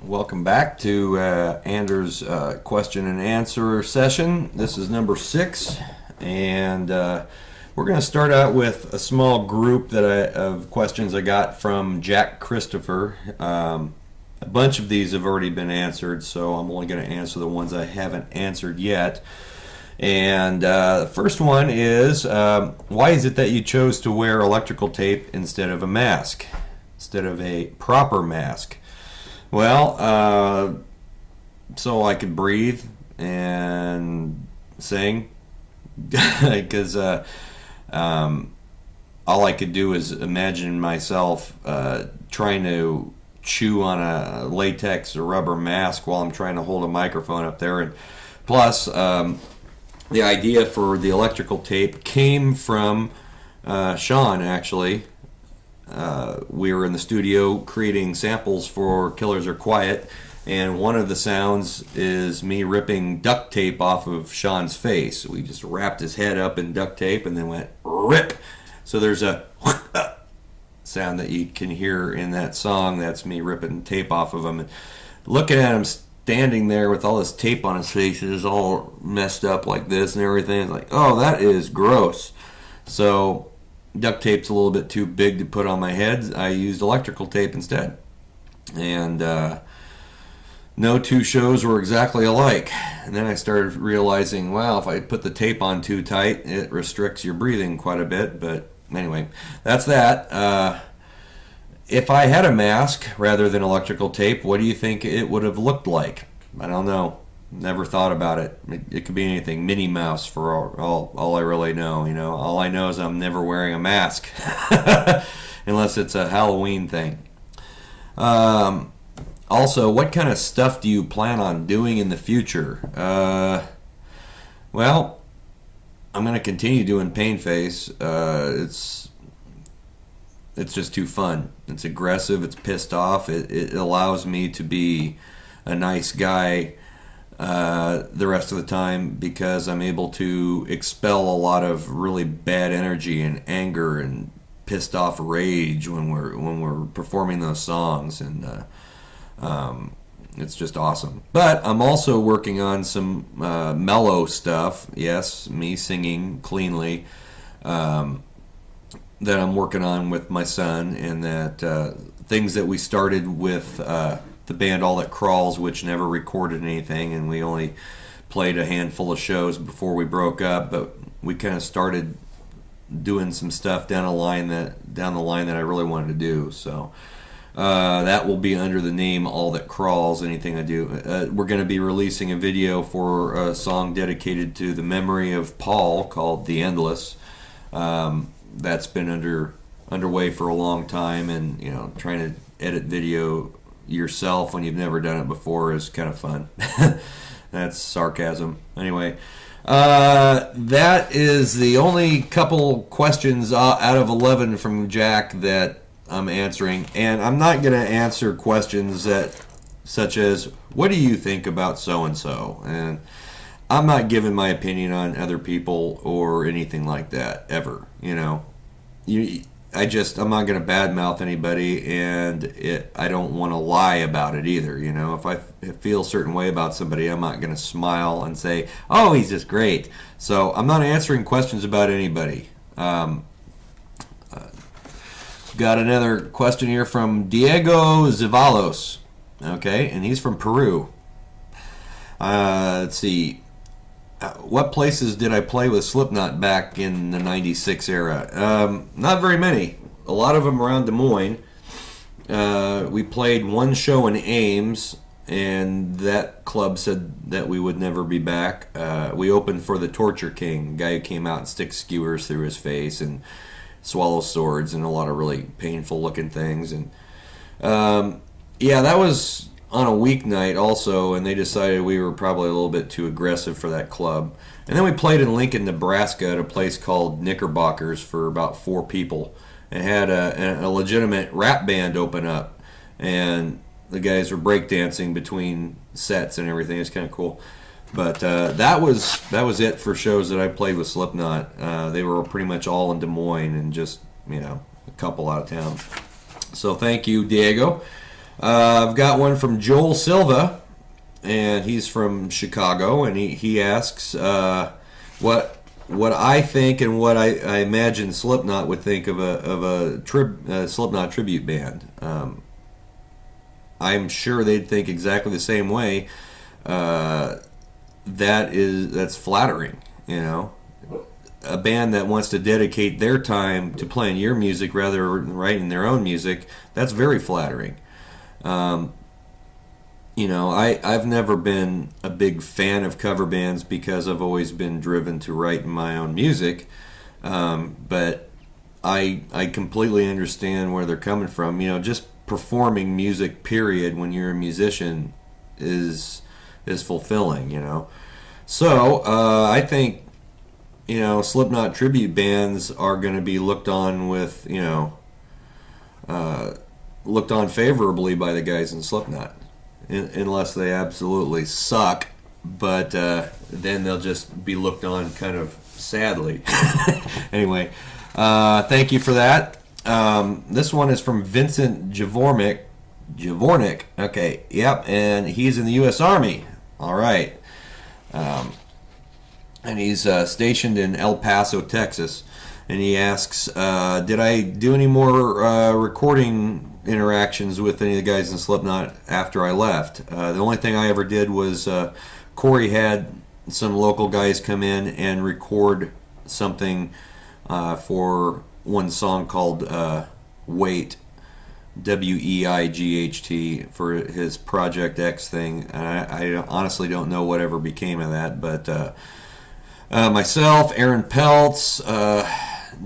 Welcome back to Anders' question and answer session. This is number 6, and we're going to start out with a small group of questions I got from Jack Christopher. A bunch of these have already been answered, so I'm only going to answer the ones I haven't answered yet. And the first one is, why is it that you chose to wear electrical tape instead of a mask, instead of a proper mask? Well, so I could breathe and sing, because all I could do is imagine myself trying to chew on a latex or rubber mask while I'm trying to hold a microphone up there. And plus, the idea for the electrical tape came from Sean, actually. We were in the studio creating samples for Killers Are Quiet, and one of the sounds is me ripping duct tape off of Sean's face. We just wrapped his head up in duct tape and then went rip. So there's a sound that you can hear in that song. That's me ripping tape off of him. And looking at him standing there with all this tape on his face, it's all messed up like this and everything. It's like, oh, that is gross. So duct tape's a little bit too big to put on my head. I used electrical tape instead. And no two shows were exactly alike. And then I started realizing, wow, if I put the tape on too tight, it restricts your breathing quite a bit. But anyway, that's that. If I had a mask rather than electrical tape, what do you think it would have looked like? I don't know. Never thought about it. It could be anything. Minnie Mouse, for all I really know. You know, all I know is I'm never wearing a mask, unless it's a Halloween thing. Also, what kind of stuff do you plan on doing in the future? Well, I'm going to continue doing Pain Face. It's just too fun. It's aggressive. It's pissed off. It allows me to be a nice guy the rest of the time, because I'm able to expel a lot of really bad energy and anger and pissed off rage when we're performing those songs, and it's just awesome. But I'm also working on some mellow stuff. Yes, me singing cleanly, that I'm working on with my son, and that things that we started with the band All That Crawls, which never recorded anything, and we only played a handful of shows before we broke up. But we kind of started doing some stuff down the line that I really wanted to do. So that will be under the name All That Crawls. Anything I do, we're going to be releasing a video for a song dedicated to the memory of Paul called "The Endless." That's been underway for a long time, and trying to edit video yourself when you've never done it before is kind of fun. That's sarcasm. Anyway, that is the only couple questions out of 11 from Jack that I'm answering, and I'm not going to answer questions such as, what do you think about so-and-so? And I'm not giving my opinion on other people or anything like that, ever. I'm not going to badmouth anybody, and I don't want to lie about it either. If I feel a certain way about somebody, I'm not going to smile and say, oh, he's just great. So I'm not answering questions about anybody. Got another question here from Diego Zavalos. Okay, and he's from Peru. Let's see. What places did I play with Slipknot back in the 96 era? Not very many. A lot of them around Des Moines. We played one show in Ames, and that club said that we would never be back. We opened for the Torture King, guy who came out and sticks skewers through his face and swallows swords and a lot of really painful looking things. And that was on a weeknight also, and they decided we were probably a little bit too aggressive for that club. And then we played in Lincoln, Nebraska at a place called Knickerbockers for about 4 people. It had a legitimate rap band open up, and the guys were breakdancing between sets and everything. It's kind of cool. But that was it for shows that I played with Slipknot. They were pretty much all in Des Moines and just a couple out of town. So thank you, Diego. I've got one from Joel Silva, and he's from Chicago, and he asks what I think and what I imagine Slipknot would think of a Slipknot tribute band. I'm sure they'd think exactly the same way. That's flattering, you know. A band that wants to dedicate their time to playing your music rather than writing their own music, that's very flattering. You know, I've never been a big fan of cover bands because I've always been driven to write my own music. But I completely understand where they're coming from. You know, just performing music, period, when you're a musician is fulfilling, you know. So I think, you know, Slipknot tribute bands are going to be looked on with, you know, looked on favorably by the guys in Slipknot, unless they absolutely suck. But then they'll just be looked on kind of sadly. Anyway, thank you for that. This one is from Vincent Javornik. Okay, yep, and he's in the U.S. Army. All right. And he's stationed in El Paso, Texas. And he asks, did I do any more recording interactions with any of the guys in Slipknot after I left? The only thing I ever did was Corey had some local guys come in and record something for one song called Wait, Weight, for his Project X thing. And I honestly don't know whatever became of that, but myself, Aaron Peltz,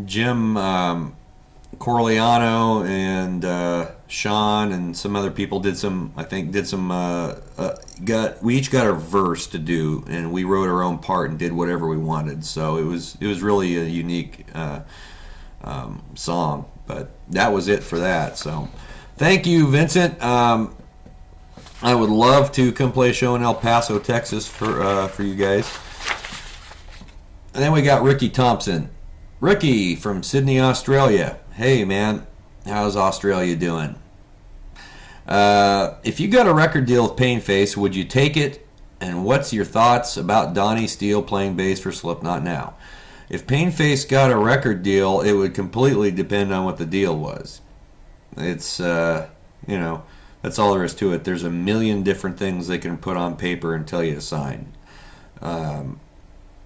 Jim Corleano, and Sean and some other people did some. We each got a verse to do, and we wrote our own part and did whatever we wanted. So it was really a unique song. But that was it for that. So thank you, Vincent. I would love to come play a show in El Paso, Texas for you guys. And then we got Ricky Thompson. Ricky from Sydney, Australia. Hey, man. How's Australia doing? If you got a record deal with Painface, would you take it? And what's your thoughts about Donnie Steele playing bass for Slipknot now? If Painface got a record deal, it would completely depend on what the deal was. It's, you know, that's all there is to it. There's a million different things they can put on paper and tell you to sign.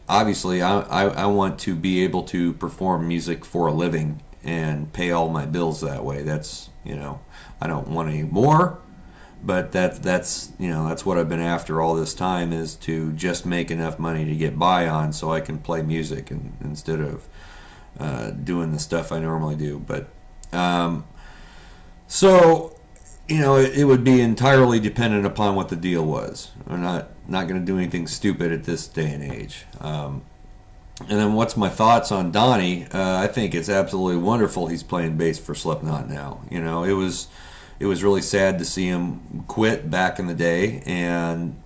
Obviously, I want to be able to perform music for a living and pay all my bills that way. That's, you know, I don't want any more, but that's you know, that's what I've been after all this time, is to just make enough money to get by on so I can play music instead of doing the stuff I normally do. But so, you know, it would be entirely dependent upon what the deal was. I'm not going to do anything stupid at this day and age. And then what's my thoughts on Donnie? I think it's absolutely wonderful he's playing bass for Slipknot now. You know, it was really sad to see him quit back in the day, and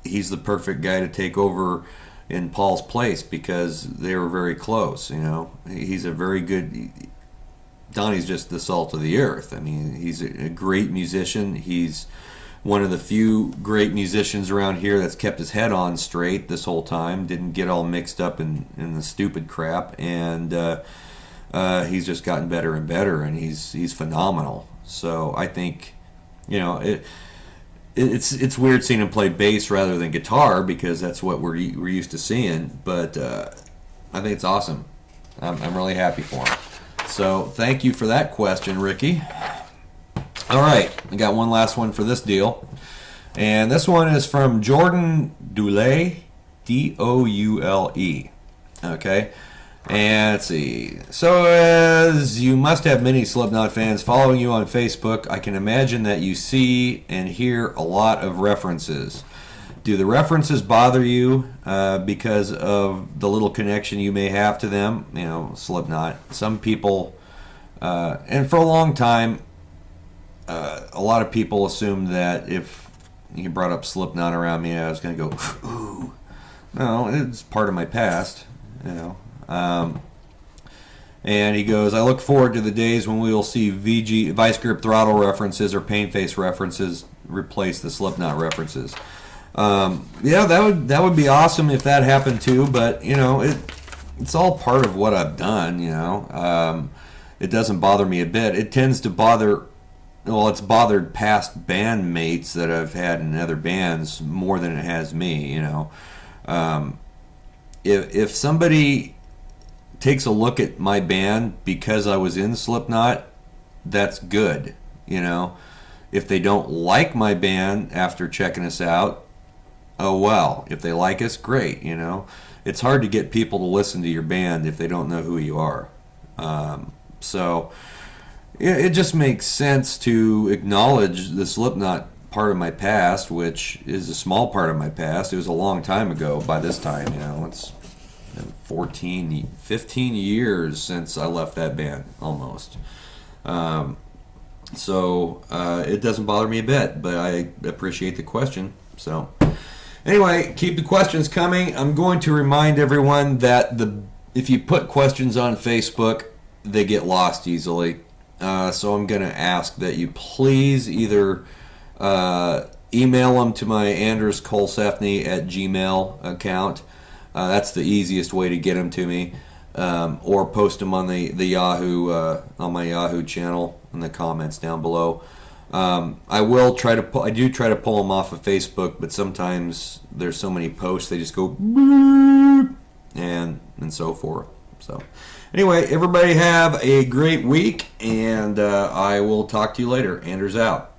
he's the perfect guy to take over in Paul's place because they were very close. You know, he's a very good. Donnie's just the salt of the earth. I mean, he's a great musician. He's one of the few great musicians around here that's kept his head on straight this whole time, didn't get all mixed up in the stupid crap, and he's just gotten better and better, and he's phenomenal. So I think, you know, it's weird seeing him play bass rather than guitar because that's what we're used to seeing, but I think it's awesome. I'm really happy for him. So thank you for that question, Ricky. All right, I got one last one for this deal. And this one is from Jordan Doule, Doule. Okay, and let's see. So as you must have many Slipknot fans following you on Facebook, I can imagine that you see and hear a lot of references. Do the references bother you because of the little connection you may have to them? You know, Slipknot. Some people, and for a long time, a lot of people assumed that if you brought up Slipknot around me, I was going to go, ooh. No, it's part of my past, you know. And he goes, I look forward to the days when we will see vice grip throttle references or paint face references replace the Slipknot references. Yeah, that would be awesome if that happened too. But you know, it's all part of what I've done. You know, it doesn't bother me a bit. It tends to bother. Well, it's bothered past bandmates that I've had in other bands more than it has me. You know, if somebody takes a look at my band because I was in Slipknot, that's good. You know, if they don't like my band after checking us out, oh well. If they like us, great. You know, it's hard to get people to listen to your band if they don't know who you are. So it just makes sense to acknowledge the Slipknot part of my past, which is a small part of my past. It was a long time ago by this time. You know, it's 15 years since I left that band, almost. So it doesn't bother me a bit, but I appreciate the question. So anyway, keep the questions coming. I'm going to remind everyone that if you put questions on Facebook, they get lost easily. So I'm going to ask that you please either email them to my Anders Colsefni @gmail account. That's the easiest way to get them to me, or post them on the Yahoo on my Yahoo channel in the comments down below. I do try to pull them off of Facebook, but sometimes there's so many posts they just go boop, and so forth. So anyway, everybody have a great week, and I will talk to you later. Anders out.